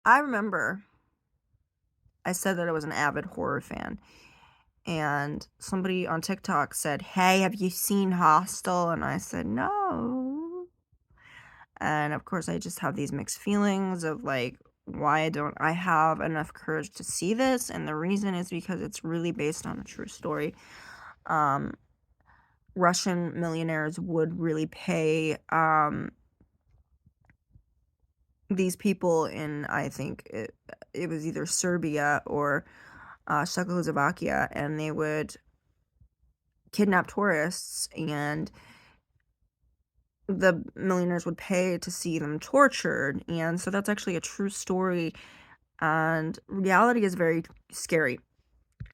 I remember I said that I was an avid horror fan, and somebody on TikTok said, "Hey, have you seen Hostel?" And I said, "No." And of course, I just have these mixed feelings of like, why don't I have enough courage to see this? And the reason is because it's really based on a true story. Um, Russian millionaires would really pay these people in, I think it was either Serbia or Czechoslovakia, and they would kidnap tourists, and the millionaires would pay to see them tortured. And so that's actually a true story, and reality is very scary.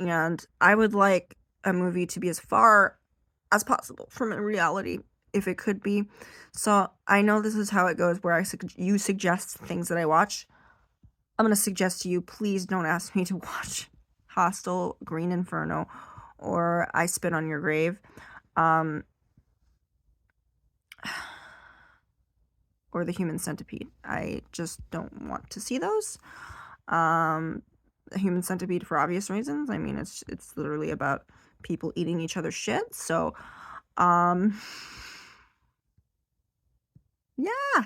And I would like a movie to be as far as possible from a reality if it could be. So I know this is how it goes, where you suggest things that I watch. I'm going to suggest to you, please don't ask me to watch Hostel, Green Inferno, or I Spit on Your Grave, um, or The Human Centipede. I just don't want to see those. The Human Centipede for obvious reasons. I mean, it's literally about people eating each other's shit. So, um, yeah.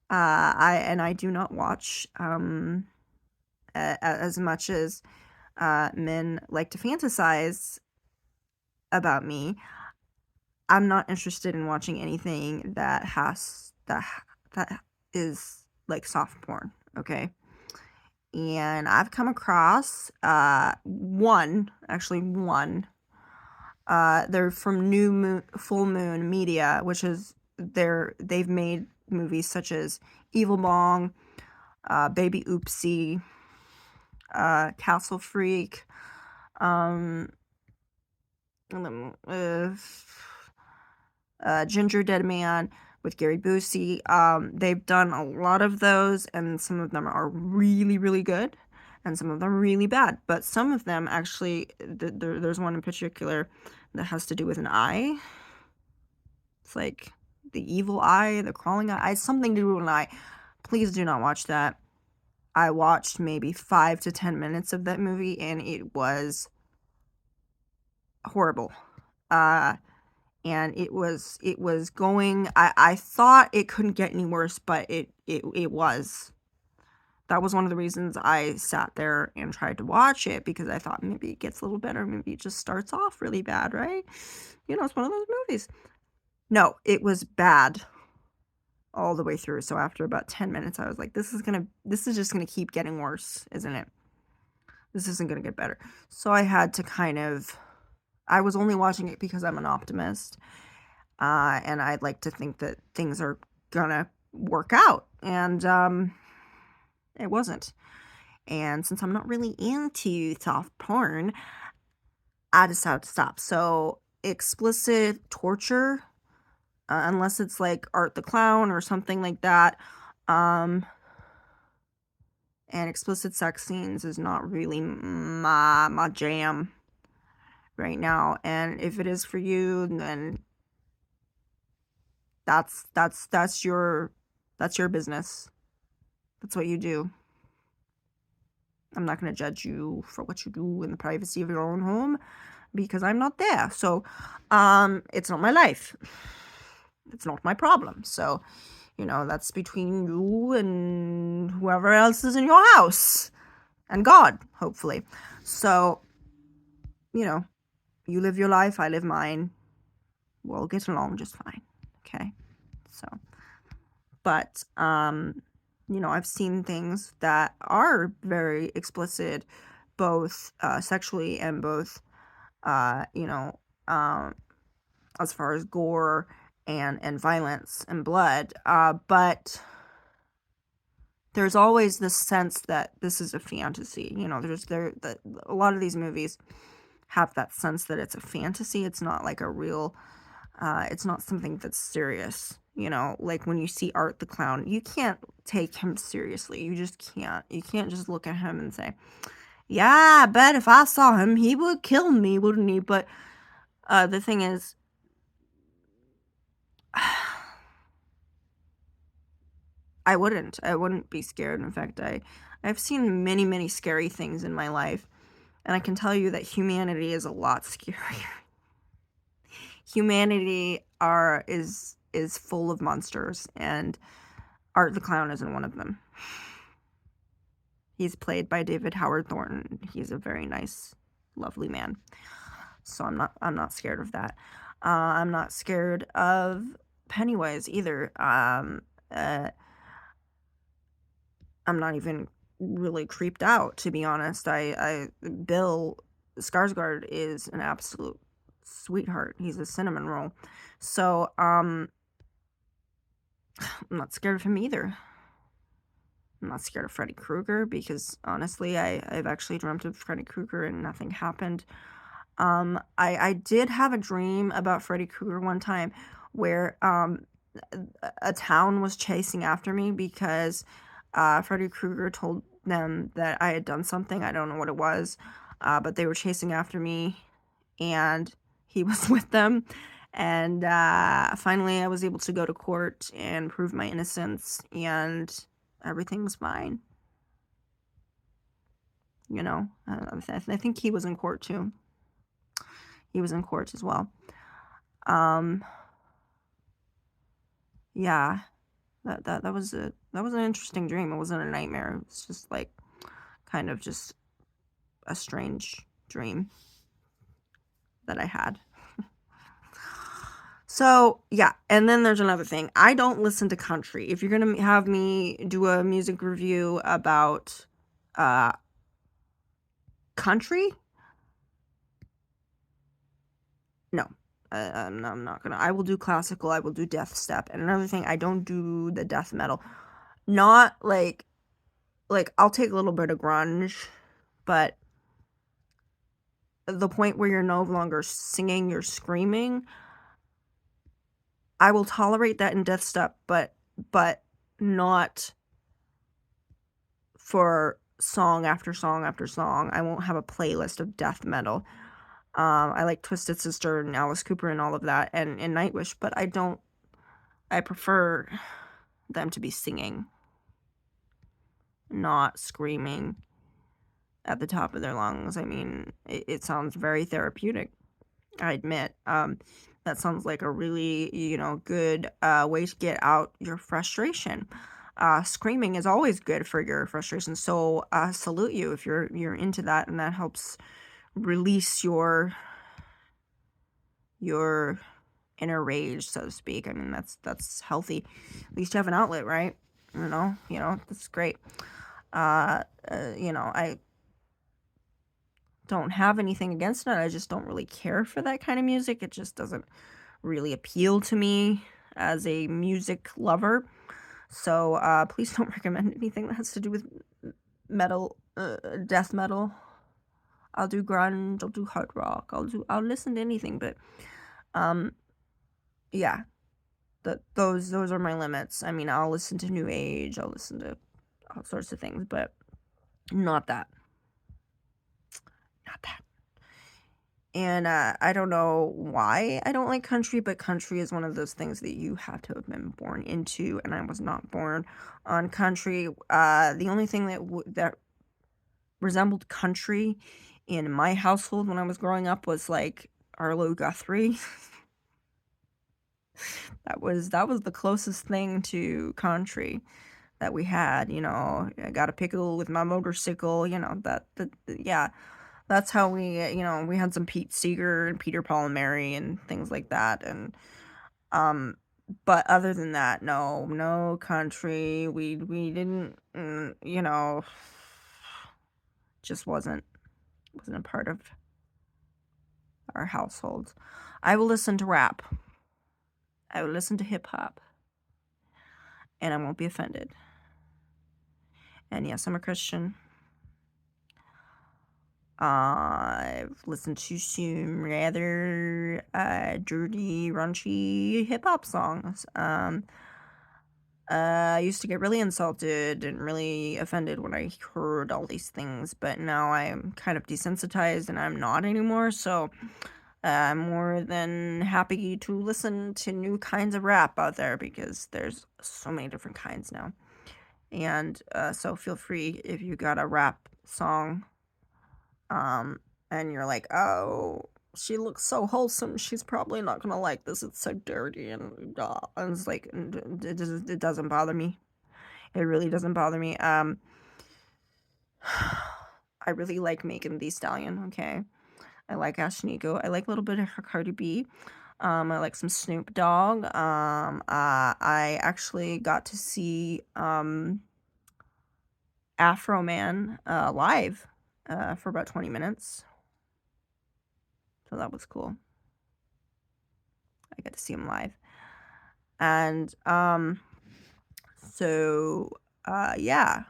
I do not watch as much as men like to fantasize about me. I'm not interested in watching anything that is like soft porn, okay? And I've come across actually one. They're from Full Moon Media, which is they've made movies such as Evil Bong, Baby Oopsie, Castle Freak, um, uh, Ginger Dead Man with Gary Busey. They've done a lot of those, and some of them are really, really good, and some of them are really bad. But some of them actually, there's one in particular that has to do with an eye. It's like the evil eye, the crawling eye, something to do with an eye. Please do not watch that. I watched maybe 5 to 10 minutes of that movie, and it was horrible. And it was going, I thought it couldn't get any worse, but it was. That was one of the reasons I sat there and tried to watch it, because I thought maybe it gets a little better, maybe it just starts off really bad, right? It's one of those movies. No, it was bad all the way through. So after about 10 minutes, I was like, this is just gonna keep getting worse, isn't it? This isn't gonna get better. So I was only watching it because I'm an optimist. And I'd like to think that things are gonna work out. And it wasn't. And since I'm not really into soft porn, I decided to stop. So explicit torture, unless it's like Art the Clown or something like that, um, and explicit sex scenes is not really my jam right now. And if it is for you, then that's your business. That's what you do. I'm not going to judge you for what you do in the privacy of your own home, because I'm not there. So, it's not my life. It's not my problem. So, that's between you and whoever else is in your house, and God, hopefully. So, you know, you live your life, I live mine. We'll get along just fine. Okay? So, but, I've seen things that are very explicit, both sexually and both, uh, you know, um, as far as gore and violence and blood. But there's always this sense that this is a fantasy. A lot of these movies have that sense that it's a fantasy. It's not like a real. It's not something that's serious. Like when you see Art the Clown, you can't take him seriously. You just can't. You can't just look at him and say, "Yeah, I bet if I saw him, he would kill me, wouldn't he?" But the thing is, I I wouldn't be scared. In fact, I've seen many, many scary things in my life, and I can tell you that humanity is a lot scarier. Humanity is full of monsters, and Art the Clown isn't one of them. He's played by David Howard Thornton. He's a very nice, lovely man. So I'm not scared of that. I'm not scared of Pennywise either. I'm not even really creeped out, to be honest. Bill Skarsgård is an absolute sweetheart. He's a cinnamon roll. So, I'm not scared of him either. I'm not scared of Freddy Krueger because honestly, I've actually dreamt of Freddy Krueger and nothing happened. I did have a dream about Freddy Krueger one time where a town was chasing after me because Freddy Krueger told them that I had done something. I don't know what it was, but they were chasing after me and he was with them. And finally, I was able to go to court and prove my innocence, and everything was fine. You know, I think he was in court too. He was in court as well. Yeah, that was an interesting dream. It wasn't a nightmare. It was just like kind of just a strange dream that I had. So, yeah, and then there's another thing. I don't listen to country. If you're gonna have me do a music review about country, no. I'm not gonna. I will do classical. I will do death step. And another thing, I don't do the death metal. Not like I'll take a little bit of grunge, but the point where you're no longer singing, you're screaming. I will tolerate that in death step, but not for song after song after song. I won't have a playlist of death metal. I like Twisted Sister and Alice Cooper and all of that, and Nightwish, but I prefer them to be singing, not screaming at the top of their lungs. I mean, it sounds very therapeutic, I admit. That sounds like a really, good way to get out your frustration. Screaming is always good for your frustration, so salute you if you're into that, and that helps release your inner rage, so to speak. I mean, that's healthy. At least you have an outlet, right? That's great. I don't have anything against it. I just don't really care for that kind of music. It just doesn't really appeal to me as a music lover. So please don't recommend anything that has to do with metal, death metal. I'll do grunge, I'll do hard rock, I'll listen to anything, but yeah, those are my limits. I mean, I'll listen to new age, I'll listen to all sorts of things, but not that. Not that. And I don't know why I don't like country, but country is one of those things that you have to have been born into, and I was not born on country. The only thing that resembled country in my household when I was growing up was like Arlo Guthrie. That was the closest thing to country that we had. I got a pickle with my motorcycle. Yeah, that's how we had some Pete Seeger and Peter Paul and Mary and things like that. And but other than that, no country. We didn't, just wasn't a part of our household. I will listen to rap. I will listen to hip hop, and I won't be offended. And yes, I'm a Christian. I've listened to some rather dirty, raunchy hip hop songs. I used to get really insulted and really offended when I heard all these things, but now I'm kind of desensitized and I'm not anymore. So I'm more than happy to listen to new kinds of rap out there because there's so many different kinds now. And so feel free if you got a rap song, um, and you're like, oh, she looks so wholesome. She's probably not gonna like this. It's so dirty and it's like it doesn't bother me. It really doesn't bother me. I really like Megan Thee Stallion. Okay, I like Ashnico. I like a little bit of her Cardi B. I like some Snoop Dogg. I actually got to see Afro Man live for about 20 minutes. So that was cool. I got to see him live. And yeah,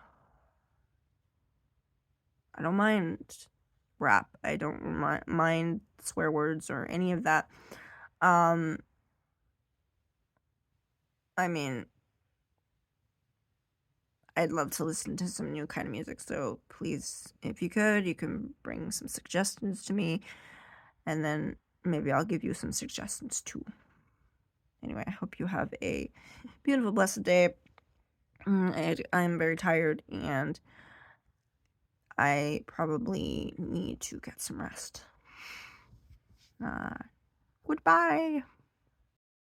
I don't mind rap. I don't mind swear words or any of that. Um I mean, I'd love to listen to some new kind of music. So please, if you could, you can bring some suggestions to me, and then maybe I'll give you some suggestions too. Anyway, I hope you have a beautiful, blessed day. I'm very tired, and I probably need to get some rest. Goodbye.